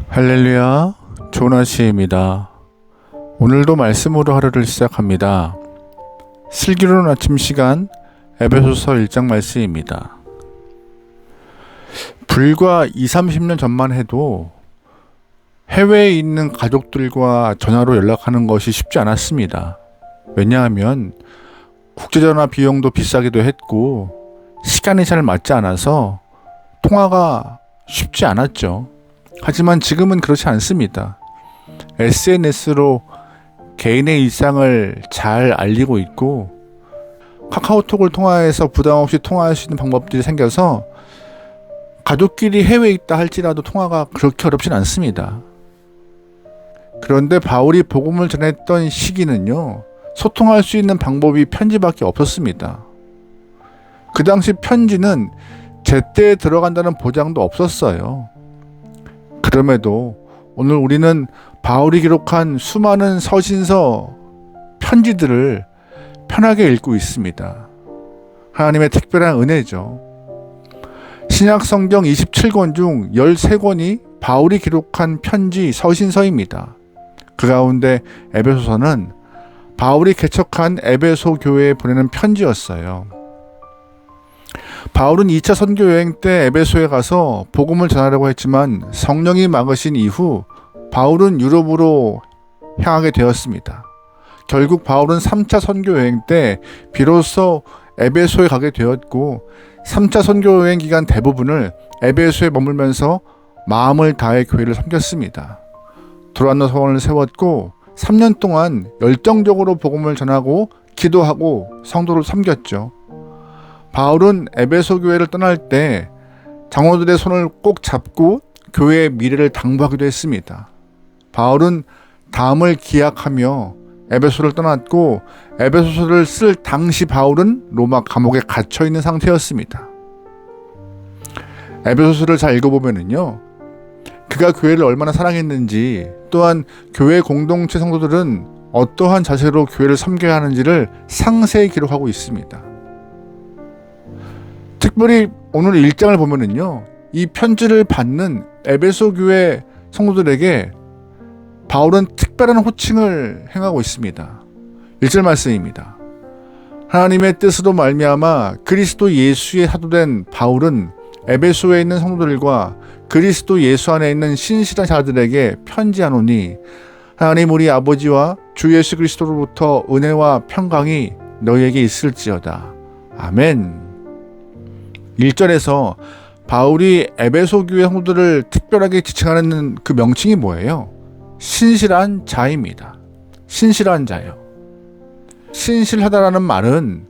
할렐루야, 조나시입니다. 오늘도 말씀으로 하루를 시작합니다. 슬기로운 아침 시간 에베소서 1장 말씀입니다. 불과 20-30년 전만 해도 해외에 있는 가족들과 전화로 연락하는 것이 쉽지 않았습니다. 왜냐하면 국제전화 비용도 비싸기도 했고 시간이 잘 맞지 않아서 통화가 쉽지 않았죠. 하지만 지금은 그렇지 않습니다. SNS로 개인의 일상을 잘 알리고 있고 카카오톡을 통화해서 부담 없이 통화할 수 있는 방법들이 생겨서 가족끼리 해외에 있다 할지라도 통화가 그렇게 어렵진 않습니다. 그런데 바울이 복음을 전했던 시기는요, 소통할 수 있는 방법이 편지밖에 없었습니다. 그 당시 편지는 제때에 들어간다는 보장도 없었어요. 그럼에도 오늘 우리는 바울이 기록한 수많은 서신서, 편지들을 편하게 읽고 있습니다. 하나님의 특별한 은혜죠. 신약 성경 27권 중 13권이 바울이 기록한 편지, 서신서입니다. 그 가운데 에베소서는 바울이 개척한 에베소 교회에 보내는 편지였어요. 바울은 2차 선교 여행 때 에베소에 가서 복음을 전하려고 했지만 성령이 막으신 이후 바울은 유럽으로 향하게 되었습니다. 결국 바울은 3차 선교 여행 때 비로소 에베소에 가게 되었고 3차 선교 여행 기간 대부분을 에베소에 머물면서 마음을 다해 교회를 섬겼습니다. 두란노 서원을 세웠고 3년 동안 열정적으로 복음을 전하고 기도하고 성도를 섬겼죠. 바울은 에베소 교회를 떠날 때 장로들의 손을 꼭 잡고 교회의 미래를 당부하기도 했습니다. 바울은 다음을 기약하며 에베소를 떠났고 에베소서를 쓸 당시 바울은 로마 감옥에 갇혀 있는 상태였습니다. 에베소서를 잘 읽어보면요, 그가 교회를 얼마나 사랑했는지, 또한 교회 공동체 성도들은 어떠한 자세로 교회를 섬겨야 하는지를 상세히 기록하고 있습니다. 특별히 오늘 1장을 보면은요, 이 편지를 받는 에베소 교회 성도들에게 바울은 특별한 호칭을 행하고 있습니다. 1절 말씀입니다. 하나님의 뜻으로 말미암아 그리스도 예수의 사도된 바울은 에베소에 있는 성도들과 그리스도 예수 안에 있는 신실한 자들에게 편지하노니 하나님 우리 아버지와 주 예수 그리스도로부터 은혜와 평강이 너희에게 있을지어다. 아멘. 1절에서 바울이 에베소 교회 성도들을 특별하게 지칭하는 그 명칭이 뭐예요? 신실한 자입니다. 신실한 자요. 신실하다라는 말은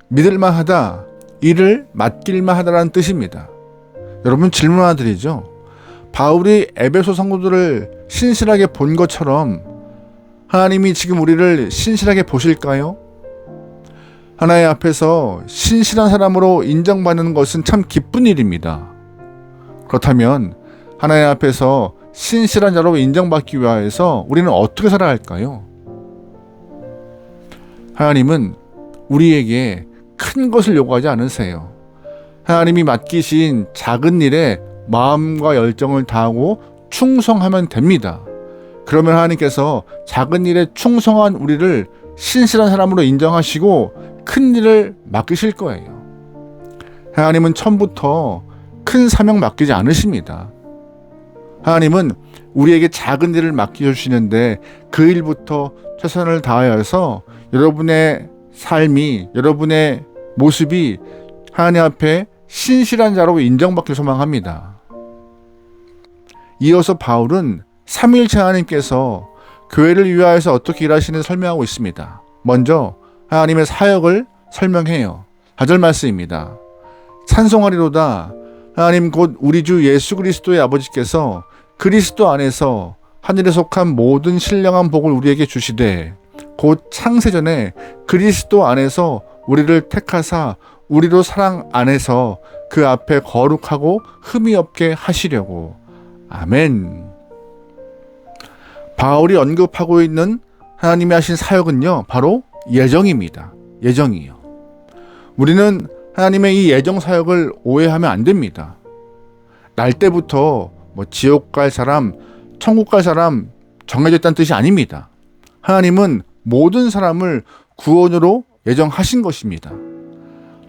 믿을만하다, 이를 맡길만 하다라는 뜻입니다. 여러분 질문 하나 드리죠. 바울이 에베소 성도들을 신실하게 본 것처럼 하나님이 지금 우리를 신실하게 보실까요? 하나님 앞에서 신실한 사람으로 인정받는 것은 참 기쁜 일입니다. 그렇다면 하나님 앞에서 신실한 자로 인정받기 위해서 우리는 어떻게 살아야 할까요? 하나님은 우리에게 큰 것을 요구하지 않으세요. 하나님이 맡기신 작은 일에 마음과 열정을 다하고 충성하면 됩니다. 그러면 하나님께서 작은 일에 충성한 우리를 신실한 사람으로 인정하시고 큰 일을 맡기실 거예요. 하나님은 처음부터 큰 사명 맡기지 않으십니다. 하나님은 우리에게 작은 일을 맡겨주시는데 그 일부터 최선을 다하여서 여러분의 삶이, 여러분의 모습이 하나님 앞에 신실한 자로 인정받길 소망합니다. 이어서 바울은 삼위일체 하나님께서 교회를 위하여서 어떻게 일하시는지 설명하고 있습니다. 먼저 하나님의 사역을 설명해요. 4절 말씀입니다. 찬송하리로다 하나님 곧 우리 주 예수 그리스도의 아버지께서 그리스도 안에서 하늘에 속한 모든 신령한 복을 우리에게 주시되 곧 창세전에 그리스도 안에서 우리를 택하사 우리로 사랑 안에서 그 앞에 거룩하고 흠이 없게 하시려고. 아멘. 바울이 언급하고 있는 하나님이 하신 사역은요, 바로 예정입니다. 예정이요. 우리는 하나님의 이 예정 사역을 오해하면 안 됩니다. 날 때부터 지옥 갈 사람, 천국 갈 사람 정해져 있다는 뜻이 아닙니다. 하나님은 모든 사람을 구원으로 예정하신 것입니다.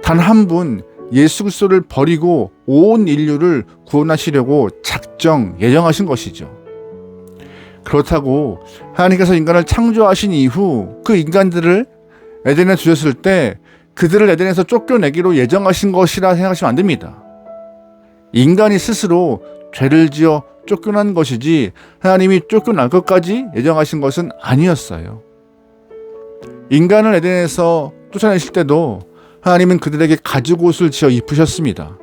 단 한 분 예수 그리스도를 버리고 온 인류를 구원하시려고 작정, 예정하신 것이죠. 그렇다고 하나님께서 인간을 창조하신 이후 그 인간들을 에덴에 두셨을 때 그들을 에덴에서 쫓겨내기로 예정하신 것이라 생각하시면 안 됩니다. 인간이 스스로 죄를 지어 쫓겨난 것이지 하나님이 쫓겨날 것까지 예정하신 것은 아니었어요. 인간을 에덴에서 쫓아내실 때도 하나님은 그들에게 가죽옷을 지어 입히셨습니다.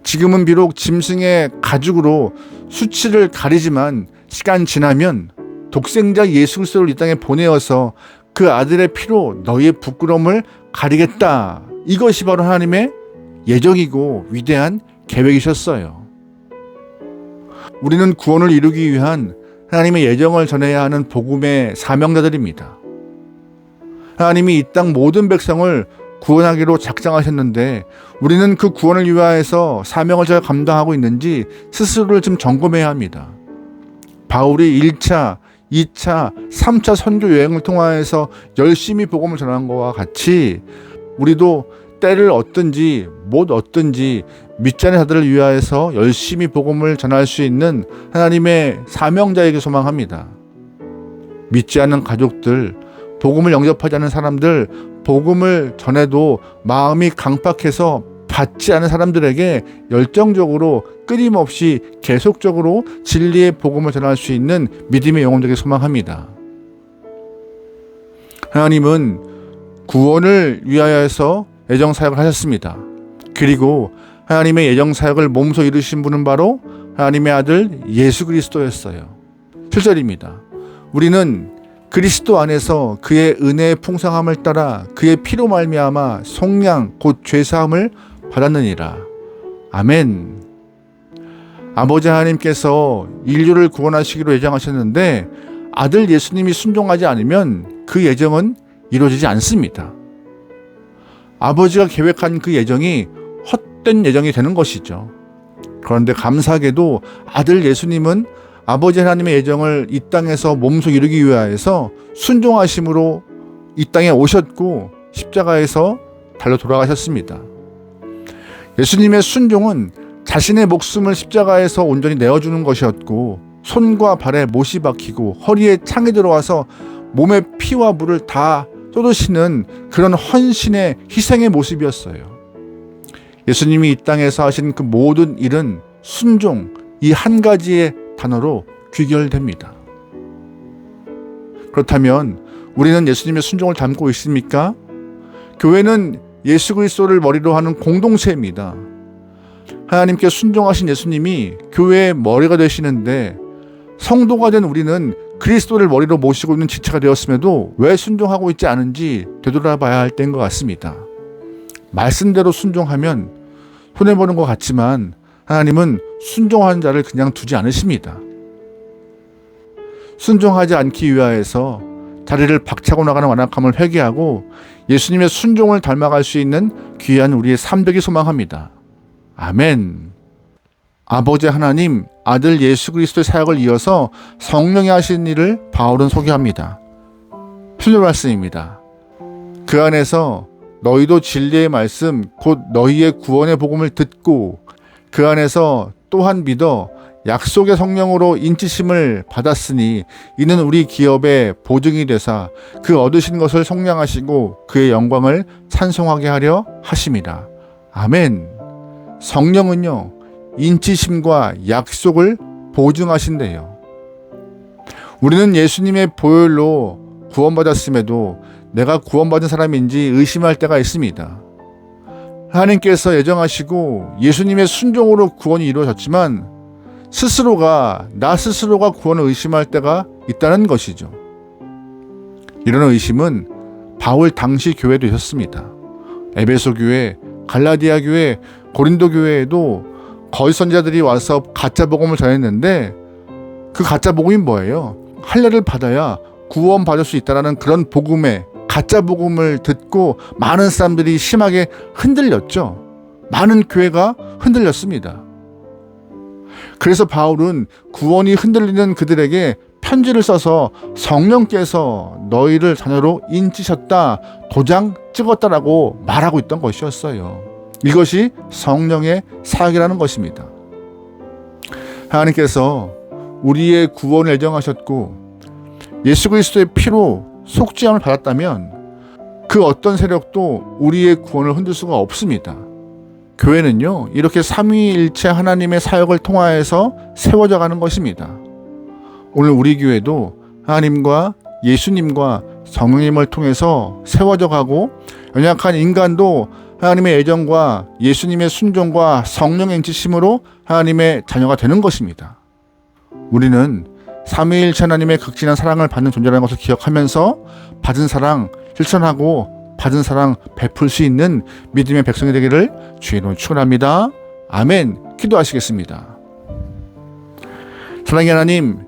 지금은 비록 짐승의 가죽으로 수치를 가리지만 시간 지나면 독생자 예수 그리스도를 이 땅에 보내어서 그 아들의 피로 너희의 부끄러움을 가리겠다. 이것이 바로 하나님의 예정이고 위대한 계획이셨어요. 우리는 구원을 이루기 위한 하나님의 예정을 전해야 하는 복음의 사명자들입니다. 하나님이 이 땅 모든 백성을 구원하기로 작정하셨는데 우리는 그 구원을 위하여서 사명을 잘 감당하고 있는지 스스로를 좀 점검해야 합니다. 바울이 1차, 2차, 3차 선교 여행을 통하여서 열심히 복음을 전한 것과 같이 우리도 때를 얻든지 못 얻든지 믿지 않는 자들을 위하여서 열심히 복음을 전할 수 있는 하나님의 사명자에게 소망합니다. 믿지 않는 가족들, 복음을 영접하지 않는 사람들, 복음을 전해도 마음이 강팍해서 받지 않은 사람들에게 열정적으로 끊임없이 계속적으로 진리의 복음을 전할 수 있는 믿음의 영혼들에게 소망합니다. 하나님은 구원을 위하여서 예정사역을 하셨습니다. 그리고 하나님의 예정사역을 몸소 이루신 분은 바로 하나님의 아들 예수 그리스도였어요. 7절입니다. 우리는 그리스도 안에서 그의 은혜의 풍성함을 따라 그의 피로 말미암아 속량 곧 죄사함을 받았느니라. 아멘. 아버지 하나님께서 인류를 구원하시기로 예정하셨는데 아들 예수님이 순종하지 않으면 그 예정은 이루어지지 않습니다. 아버지가 계획한 그 예정이 헛된 예정이 되는 것이죠. 그런데 감사하게도 아들 예수님은 아버지 하나님의 예정을 이 땅에서 몸소 이루기 위하여서 순종하심으로 이 땅에 오셨고 십자가에서 달려 돌아가셨습니다. 예수님의 순종은 자신의 목숨을 십자가에서 온전히 내어주는 것이었고 손과 발에 못이 박히고 허리에 창이 들어와서 몸에 피와 물을 다 쏟으시는 그런 헌신의 희생의 모습이었어요. 예수님이 이 땅에서 하신 그 모든 일은 순종, 이 한 가지의 단어로 귀결됩니다. 그렇다면 우리는 예수님의 순종을 담고 있습니까? 교회는 예수 그리스도를 머리로 하는 공동체입니다. 하나님께 순종하신 예수님이 교회의 머리가 되시는데 성도가 된 우리는 그리스도를 머리로 모시고 있는 지체가 되었음에도 왜 순종하고 있지 않은지 되돌아봐야 할 때인 것 같습니다. 말씀대로 순종하면 손해보는 것 같지만 하나님은 순종하는 자를 그냥 두지 않으십니다. 순종하지 않기 위하여서 다리를 박차고 나가는 완악함을 회개하고 예수님의 순종을 닮아갈 수 있는 귀한 우리의 삶 되기 소망합니다. 아멘. 아버지 하나님, 아들 예수 그리스도의 사역을 이어서 성령이 하신 일을 바울은 소개합니다. 7절 말씀입니다. 그 안에서 너희도 진리의 말씀 곧 너희의 구원의 복음을 듣고 그 안에서 또한 믿어 약속의 성령으로 인치심을 받았으니 이는 우리 기업의 보증이 되사 그 얻으신 것을 속량하시고 그의 영광을 찬송하게 하려 하심이라. 아멘. 성령은요, 인치심과 약속을 보증하신대요. 우리는 예수님의 보혈로 구원받았음에도 내가 구원받은 사람인지 의심할 때가 있습니다. 하나님께서 예정하시고 예수님의 순종으로 구원이 이루어졌지만 나 스스로가 구원을 의심할 때가 있다는 것이죠. 이런 의심은 바울 당시 교회도 있었습니다. 에베소 교회, 갈라디아 교회, 고린도 교회에도 거짓 선지자들이 와서 가짜 복음을 전했는데 그 가짜 복음이 뭐예요? 할례를 받아야 구원받을 수 있다는 그런 복음에 가짜 복음을 듣고 많은 사람들이 심하게 흔들렸죠. 많은 교회가 흔들렸습니다. 그래서 바울은 구원이 흔들리는 그들에게 편지를 써서 성령께서 너희를 자녀로 인치셨다, 도장 찍었다라고 말하고 있던 것이었어요. 이것이 성령의 사역이라는 것입니다. 하나님께서 우리의 구원을 예정하셨고 예수 그리스도의 피로 속죄함을 받았다면 그 어떤 세력도 우리의 구원을 흔들 수가 없습니다. 교회는요, 이렇게 삼위일체 하나님의 사역을 통하여서 세워져 가는 것입니다. 오늘 우리 교회도 하나님과 예수님과 성령님을 통해서 세워져 가고 연약한 인간도 하나님의 애정과 예수님의 순종과 성령의 인치심으로 하나님의 자녀가 되는 것입니다. 우리는 삼위일체 하나님의 극진한 사랑을 받는 존재라는 것을 기억하면서 받은 사랑 실천하고 받은 사랑 베풀 수 있는 믿음의 백성이 되기를 주의 이름으로 축원합니다. 아멘. 기도하시겠습니다. 사랑의 하나님,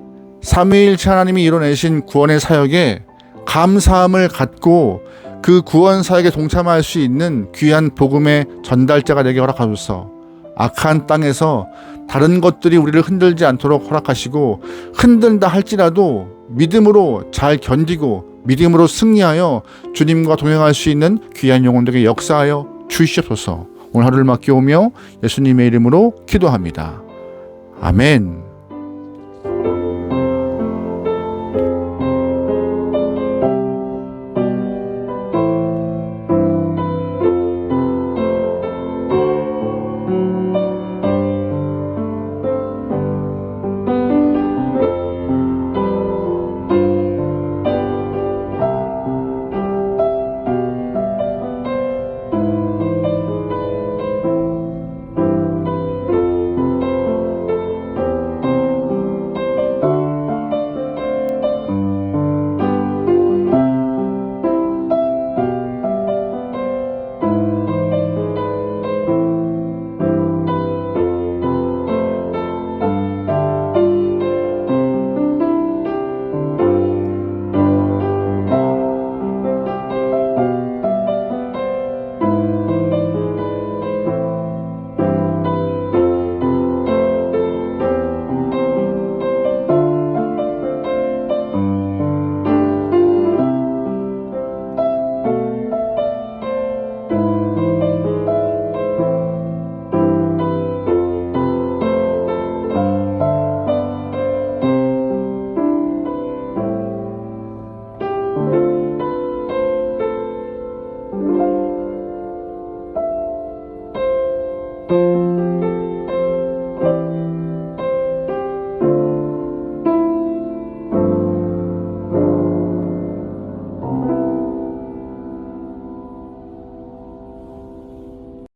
삼위일체 하나님이 이뤄내신 구원의 사역에 감사함을 갖고 그 구원 사역에 동참할 수 있는 귀한 복음의 전달자가 되게 허락하소서. 악한 땅에서 다른 것들이 우리를 흔들지 않도록 허락하시고 흔든다 할지라도 믿음으로 잘 견디고 믿음으로 승리하여 주님과 동행할 수 있는 귀한 영혼들에게 역사하여 주시옵소서. 오늘 하루를 맡겨오며 예수님의 이름으로 기도합니다. 아멘.